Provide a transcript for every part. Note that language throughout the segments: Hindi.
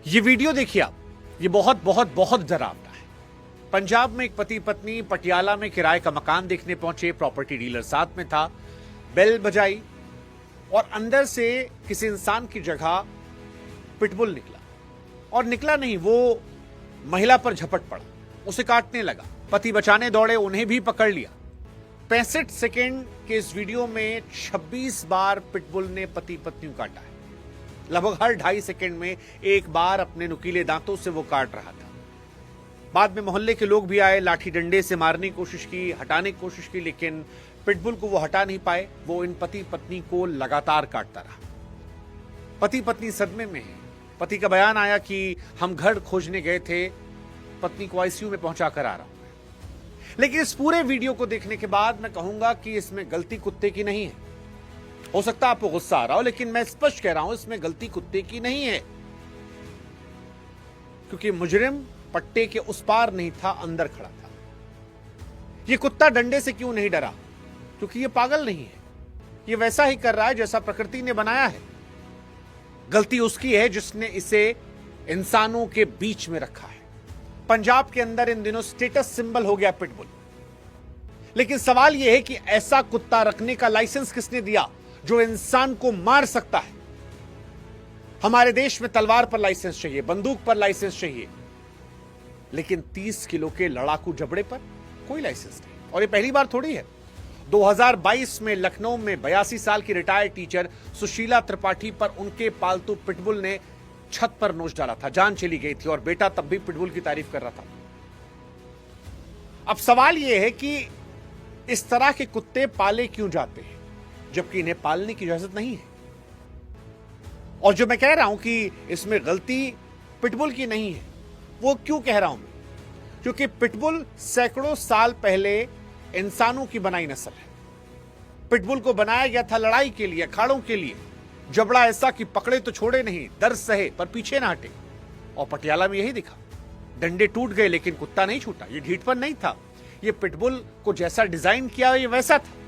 ये वीडियो देखिए आप, ये बहुत बहुत बहुत डरावना है। पंजाब में एक पति पत्नी पटियाला में किराए का मकान देखने पहुंचे, प्रॉपर्टी डीलर साथ में था। बेल बजाई और अंदर से किसी इंसान की जगह पिटबुल निकला, और निकला नहीं, वो महिला पर झपट पड़ा, उसे काटने लगा। पति बचाने दौड़े, उन्हें भी पकड़ लिया। 65 सेकेंड के इस वीडियो में 26 बार पिटबुल ने पति पत्नी को काटा है। लगभग हर 2.5 सेकेंड में एक बार अपने नुकीले दांतों से वो काट रहा था। बाद में मोहल्ले के लोग भी आए, लाठी डंडे से मारने की कोशिश की, हटाने की कोशिश की, लेकिन पिटबुल को वो हटा नहीं पाए। वो इन पति पत्नी को लगातार काटता रहा। पति पत्नी सदमे में है। पति का बयान आया कि हम घर खोजने गए थे, पत्नी को आईसीयू में पहुंचा कर आ रहा हूं। लेकिन इस पूरे वीडियो को देखने के बाद मैं कहूंगा कि इसमें गलती कुत्ते की नहीं है। हो सकता है आपको गुस्सा आ रहा हो, लेकिन मैं स्पष्ट कह रहा हूं, इसमें गलती कुत्ते की नहीं है, क्योंकि मुजरिम पट्टे के उस पार नहीं था, अंदर खड़ा था। ये कुत्ता डंडे से क्यों नहीं डरा? क्योंकि ये पागल नहीं है। ये वैसा ही कर रहा है जैसा प्रकृति ने बनाया है। गलती उसकी है जिसने इसे इंसानों के बीच में रखा है। पंजाब के अंदर इन दिनों स्टेटस सिंबल हो गया पिटबुल। लेकिन सवाल यह है कि ऐसा कुत्ता रखने का लाइसेंस किसने दिया जो इंसान को मार सकता है? हमारे देश में तलवार पर लाइसेंस चाहिए, बंदूक पर लाइसेंस चाहिए, लेकिन 30 किलो के लड़ाकू जबड़े पर कोई लाइसेंस नहीं। और ये पहली बार थोड़ी है। 2022 में लखनऊ में 82 साल की रिटायर्ड टीचर सुशीला त्रिपाठी पर उनके पालतू पिटबुल ने छत पर नोच डाला था। जान चली गई थी और बेटा तब भी पिटबुल की तारीफ कर रहा था। अब सवाल यह है कि इस तरह के कुत्ते पाले क्यों जाते हैं जबकि इन्हें पालने की इजाजत नहीं है? और जो मैं कह रहा हूं कि इसमें गलती पिटबुल की नहीं है, वो क्यों कह रहा हूं मैं? क्योंकि पिटबुल सैकड़ों साल पहले इंसानों की बनाई नस्ल है। पिटबुल को बनाया गया था लड़ाई के लिए, अखाड़ों के लिए। जबड़ा ऐसा कि पकड़े तो छोड़े नहीं, दर्द सहे पर पीछे ना हटे। और पटियाला में यही दिखा। डंडे टूट गए लेकिन कुत्ता नहीं छूटा। ये ढीठपन नहीं था, ये पिटबुल को जैसा डिजाइन किया ये वैसा था।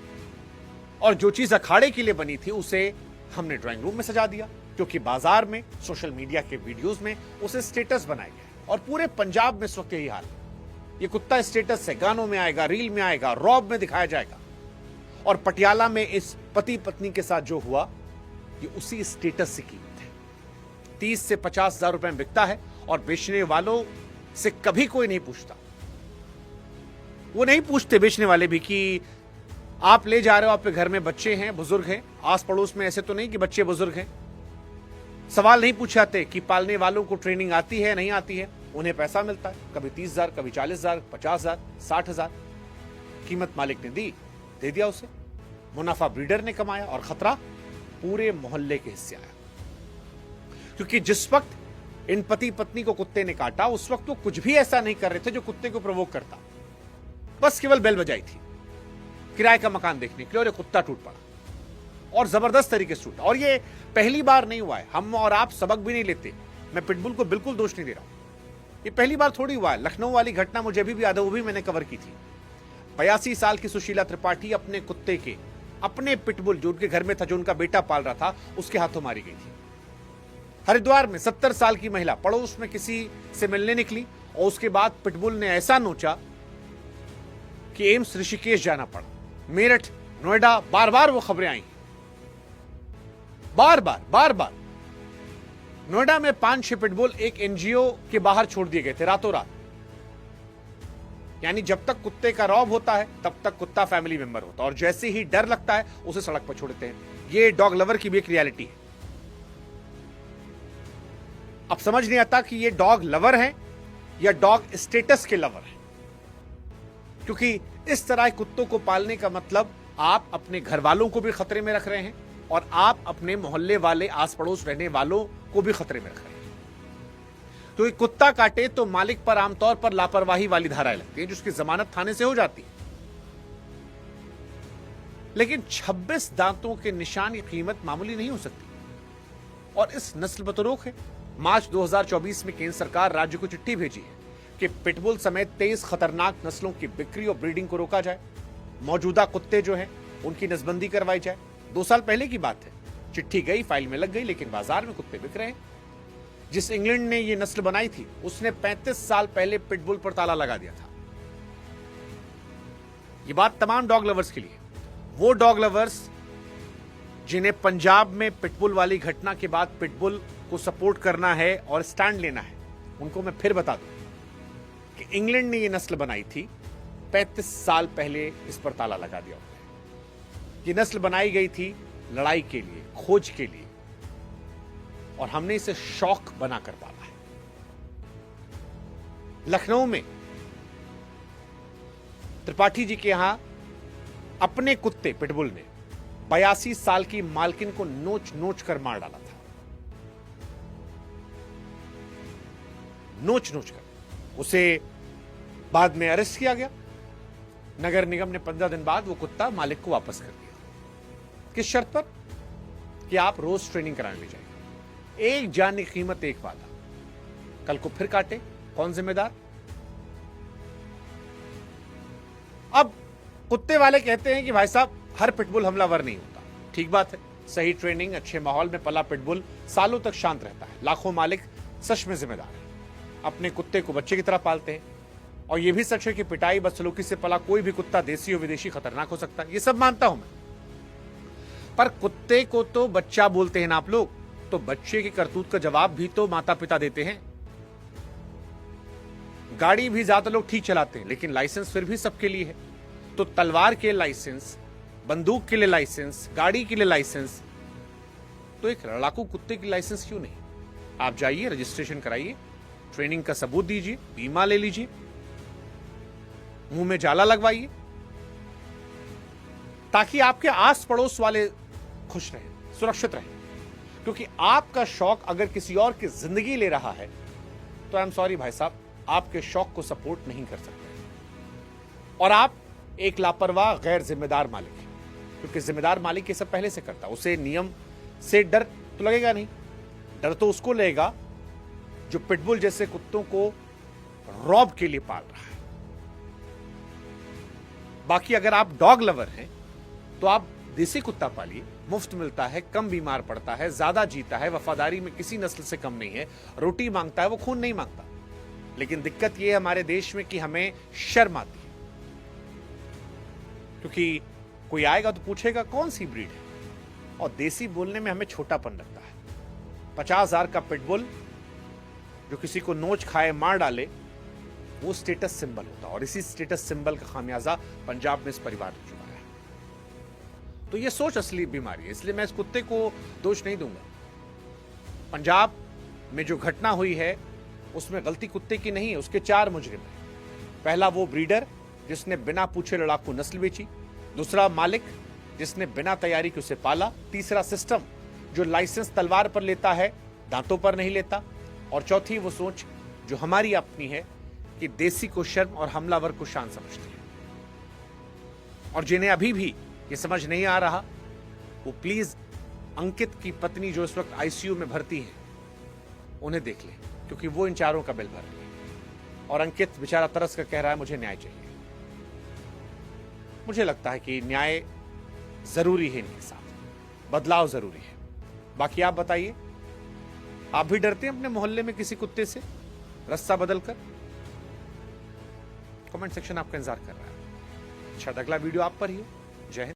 और जो चीज अखाड़े के लिए बनी थी उसे हमने ड्राइंग रूम में सजा दिया, क्योंकि बाजार में, सोशल मीडिया के वीडियोस में उसे स्टेटस बनाया गया। और पूरे पंजाब में इस वक्त यही हाल है। ये कुत्ता स्टेटस है, गानों में आएगा, रील में आएगा, रॉब में दिखाया जाएगा। और पटियाला में इस पति पत्नी के साथ जो हुआ, ये उसी स्टेटस की कीमत है। 30 से 50 हजार रुपए में बिकता है और बेचने वालों से कभी कोई नहीं पूछता। वो नहीं पूछते बेचने वाले भी कि आप ले जा रहे हो, आपके घर में बच्चे हैं, बुजुर्ग हैं, आस पड़ोस में ऐसे तो नहीं कि बच्चे बुजुर्ग हैं। सवाल नहीं पूछाते कि पालने वालों को ट्रेनिंग आती है नहीं आती है। उन्हें पैसा मिलता है, कभी 30,000, कभी 40,000, 50,000, 60,000। कीमत मालिक ने दी, दे दिया उसे। मुनाफा ब्रीडर ने कमाया और खतरा पूरे मोहल्ले के हिस्से आया। क्योंकि जिस वक्त इन पति पत्नी को कुत्ते ने काटा, उस वक्त वो कुछ भी ऐसा नहीं कर रहे थे जो कुत्ते को प्रोवोक करता। बस केवल बेल बजाई थी किराए का मकान देखने के लिए, और ये कुत्ता टूट पड़ा और जबरदस्त तरीके से टूटा। और ये पहली बार नहीं हुआ है। हम और आप सबक भी नहीं लेते। मैं पिटबुल को बिल्कुल दोष नहीं दे रहा हूं। ये पहली बार थोड़ी हुआ है। लखनऊ वाली घटना मुझे अभी भी याद है, वो भी मैंने कवर की थी। 82 साल की सुशीला त्रिपाठी अपने कुत्ते के, अपने पिटबुल जो उनके घर में था, जो उनका बेटा पाल रहा था, उसके हाथों मारी गई थी। हरिद्वार में 70 साल की महिला पड़ोस में किसी से मिलने निकली और उसके बाद पिटबुल ने ऐसा नोचा कि एम्स ऋषिकेश जाना पड़ा। मेरठ, नोएडा, बार बार वो खबरें आई। बार बार नोएडा में 5-6 पिटबुल एक एनजीओ के बाहर छोड़ दिए गए थे रातों रात। यानी जब तक कुत्ते का रौब होता है तब तक कुत्ता फैमिली मेंबर होता है, और जैसे ही डर लगता है उसे सड़क पर छोड़ते हैं। ये डॉग लवर की भी एक रियलिटी है। अब समझ नहीं आता कि ये डॉग लवर है या डॉग स्टेटस के लवर है, क्योंकि इस तरह कुत्तों को पालने का मतलब आप अपने घर वालों को भी खतरे में रख रहे हैं और आप अपने मोहल्ले वाले, आस पड़ोस रहने वालों को भी खतरे में रख रहे हैं। तो एक कुत्ता काटे तो मालिक पर आमतौर पर लापरवाही वाली धाराएं लगती है, जिसकी जमानत थाने से हो जाती है। लेकिन 26 दांतों के निशान की कीमत मामूली नहीं हो सकती, और इस नस्ल बतरोक है। मार्च 2024 में केंद्र सरकार राज्य को चिट्ठी भेजी है कि पिटबुल समेत 23 खतरनाक नस्लों की बिक्री और ब्रीडिंग को रोका जाए। मौजूदा कुत्ते जो हैं उनकी नसबंदी करवाई जाए। 2 साल पहले की बात है। चिट्ठी गई, फाइल में लग गई, लेकिन बाजार में कुत्ते बिक रहे हैं। जिस इंग्लैंड ने ये नस्ल बनाई थी उसने 35 साल पहले पिटबुल पर ताला लगा दिया था। ये बात तमाम डॉग लवर्स के लिए, वो डॉग लवर्स जिन्हें पंजाब में पिटबुल वाली घटना के बाद पिटबुल को सपोर्ट करना है और स्टैंड लेना है, उनको मैं फिर बता दूं कि इंग्लैंड ने ये नस्ल बनाई थी, 35 साल पहले इस पर ताला लगा दिया। ये नस्ल बनाई गई थी लड़ाई के लिए, खोज के लिए, और हमने इसे शौक बनाकर पाला है। लखनऊ में त्रिपाठी जी के यहां अपने कुत्ते पिटबुल ने 82 साल की मालकिन को नोच नोच कर मार डाला था। नोच नोच कर उसे बाद में अरेस्ट किया गया। नगर निगम ने 15 दिन बाद वो कुत्ता मालिक को वापस कर दिया। किस शर्त पर? कि आप रोज ट्रेनिंग कराने ले जाएंगे। एक जान की कीमत एक वादा। कल को फिर काटे, कौन जिम्मेदार? अब कुत्ते वाले कहते हैं कि भाई साहब हर पिटबुल हमलावर नहीं होता। ठीक बात है, सही ट्रेनिंग, अच्छे माहौल में पला पिटबुल सालों तक शांत रहता है। लाखों मालिक सच में जिम्मेदार है, अपने कुत्ते को बच्चे की तरह पालते हैं। और यह भी सच है कि पिटाई बदसलूकी से पला कोई भी कुत्ता देसी और विदेशी खतरनाक हो सकता है, ये सब मानता हूं मैं। पर कुत्ते को तो बच्चा बोलते हैं ना आप लोग, तो बच्चे की करतूत का जवाब भी तो माता पिता देते हैं। गाड़ी भी ज्यादा लोग ठीक चलाते हैं, लेकिन लाइसेंस फिर भी सबके लिए है। तो तलवार के लाइसेंस, बंदूक के लिए लाइसेंस, गाड़ी के लिए लाइसेंस, तो एक लड़ाकू कुत्ते की लाइसेंस क्यों नहीं? आप जाइए, रजिस्ट्रेशन कराइए, ट्रेनिंग का सबूत दीजिए, बीमा ले लीजिए, मुंह में जाला लगवाइए, ताकि आपके आस पड़ोस वाले खुश रहें, सुरक्षित रहें। क्योंकि आपका शौक अगर किसी और की जिंदगी ले रहा है तो आई एम सॉरी भाई साहब, आपके शौक को सपोर्ट नहीं कर सकते। और आप एक लापरवाह गैर जिम्मेदार मालिक है, क्योंकि जिम्मेदार मालिक ये सब पहले से करता, उसे नियम से डर तो लगेगा नहीं। डर तो उसको लगेगा जो पिटबुल जैसे कुत्तों को रॉब के लिए पाल रहा है। बाकी अगर आप डॉग लवर हैं तो आप देसी कुत्ता पालिए, मुफ्त मिलता है, कम बीमार पड़ता है, ज्यादा जीता है, वफादारी में किसी नस्ल से कम नहीं है, रोटी मांगता है, वो खून नहीं मांगता। लेकिन दिक्कत यह है हमारे देश में कि हमें शर्म आती है, क्योंकि कोई आएगा तो पूछेगा कौन सी ब्रीड है, और देसी बोलने में हमें छोटापन लगता है। 50,000 का पिटबुल जो किसी को नोच खाए, मार डाले, वो स्टेटस सिंबल होता है, और इसी स्टेटस सिंबल का खामियाजा पंजाब में इस परिवार ने चुकाया है। तो ये सोच असली बीमारी है, इसलिए मैं इस कुत्ते को दोष नहीं दूंगा। पंजाब में जो घटना हुई है उसमें गलती कुत्ते की नहीं है, उसके 4 मुजरिम हैं। पहला वो ब्रीडर जिसने बिना पूछे लड़ाकू नस्ल बेची, दूसरा मालिक जिसने बिना तैयारी के उसे पाला, तीसरा सिस्टम जो लाइसेंस तलवार पर लेता है, दांतों पर नहीं लेता, और चौथी वो सोच जो हमारी अपनी है कि देसी को शर्म और हमलावर को शान समझते हैं। और जिन्हें अभी भी ये समझ नहीं आ रहा, वो प्लीज अंकित की पत्नी जो इस वक्त आईसीयू में भर्ती है उन्हें देख ले, क्योंकि वो इन चारों का बिल भर रही है। और अंकित बेचारा तरस कर कह रहा है मुझे न्याय चाहिए। मुझे लगता है कि न्याय जरूरी है, इनके साथ बदलाव जरूरी है। बाकी आप बताइए, आप भी डरते हैं अपने मोहल्ले में किसी कुत्ते से रास्ता बदलकर? कमेंट सेक्शन आपका इंतजार कर रहा है। शायद अगला वीडियो आप पर ही हो। जय हिंद।